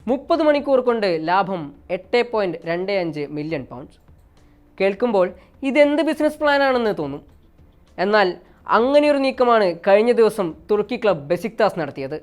30 മണിക്കൂർ കൊണ്ട് ലാഭം 8.25 മില്യൺ പൗണ്ട്സ്. കേൾക്കുമ്പോൾ ഇതെന്ത് ബിസിനസ് പ്ലാനാണെന്ന് തോന്നും. എന്നാൽ അങ്ങനെയൊരു നീക്കമാണ് കഴിഞ്ഞ ദിവസം തുർക്കി ക്ലബ് ബെസിക്താസ് നടത്തിയത്.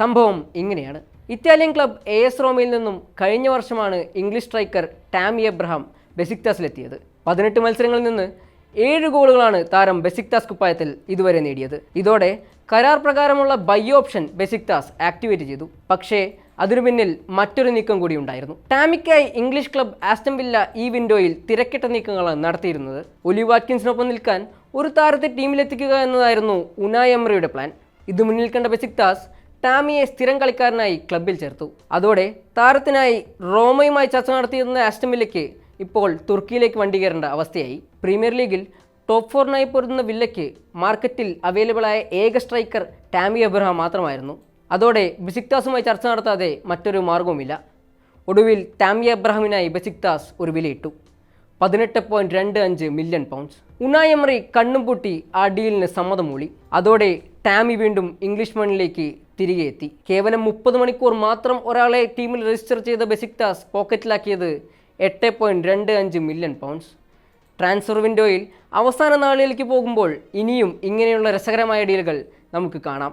സംഭവം ഇങ്ങനെയാണ്. ഇറ്റാലിയൻ ക്ലബ് AS റോമയിൽ നിന്നും കഴിഞ്ഞ വർഷമാണ് ഇംഗ്ലീഷ് സ്ട്രൈക്കർ ടാമി എബ്രഹാം ബെസിക്താസിലെത്തിയത്. 18 മത്സരങ്ങളിൽ നിന്ന് 7 ഗോളുകളാണ് താരം ബെസിക്താസ് കുപ്പായത്തിൽ ഇതുവരെ നേടിയത്. ഇതോടെ കരാർ പ്രകാരമുള്ള ബൈ ഓപ്ഷൻ ബെസിക്താസ് ആക്ടിവേറ്റ് ചെയ്തു. പക്ഷേ അതിനു പിന്നിൽ മറ്റൊരു നീക്കം കൂടി ഉണ്ടായിരുന്നു. ടാമിക്കായി ഇംഗ്ലീഷ് ക്ലബ് ആസ്റ്റൺ വില്ല ഈ വിൻഡോയിൽ തിരക്കിട്ട നീക്കങ്ങളാണ് നടത്തിയിരുന്നത്. ഒലി വാറ്റ്കിൻസിനൊപ്പം നിൽക്കാൻ ഒരു താരത്തെ ടീമിലെത്തിക്കുക എന്നതായിരുന്നു ഉനായ് എമറിയുടെ പ്ലാൻ. ഇത് മുന്നിൽ കണ്ട ബെസിക്താസ് ടാമിയെ സ്ഥിരം കളിക്കാരനായി ക്ലബിൽ ചേർത്തു. അതോടെ താരത്തിനായി റോമയുമായി ചർച്ച നടത്തിയിരുന്ന ആസ്റ്റൺ വില്ലയ്ക്ക് ഇപ്പോൾ തുർക്കിയിലേക്ക് വണ്ടി കയറേണ്ട അവസ്ഥയായി. പ്രീമിയർ ലീഗിൽ ടോപ്പ് 4 പൊരുതുന്ന വില്ലയ്ക്ക് മാർക്കറ്റിൽ അവൈലബിളായ ഏക സ്ട്രൈക്കർ ടാമി എബ്രഹാം മാത്രമായിരുന്നു. അതോടെ ബെസിക്താസുമായി ചർച്ച നടത്താതെ മറ്റൊരു മാർഗവുമില്ല. ഒടുവിൽ ടാമി എബ്രഹാമിനായി ബെസിക്താസ് ഒരു വിലയിട്ടു, 18.25 മില്യൺ പൗണ്ട്സ്. ഉനായ് എമറി കണ്ണും പൂട്ടി ആ ഡീലിന് സമ്മതം മൂളി. അതോടെ ടാമി വീണ്ടും ഇംഗ്ലീഷ് മണ്ണിലേക്ക് തിരികെ എത്തി. കേവലം 30 മണിക്കൂർ മാത്രം ഒരാളെ ടീമിൽ രജിസ്റ്റർ ചെയ്ത ബെസിക്താസ് പോക്കറ്റിലാക്കിയത് 8.25 മില്യൺ പൗണ്ട്സ്. ട്രാൻസ്ഫർ വിൻഡോയിൽ അവസാന നാളുകളിലേക്ക് പോകുമ്പോൾ ഇനിയും ഇങ്ങനെയുള്ള രസകരമായ ഡീലുകൾ നമുക്ക് കാണാം.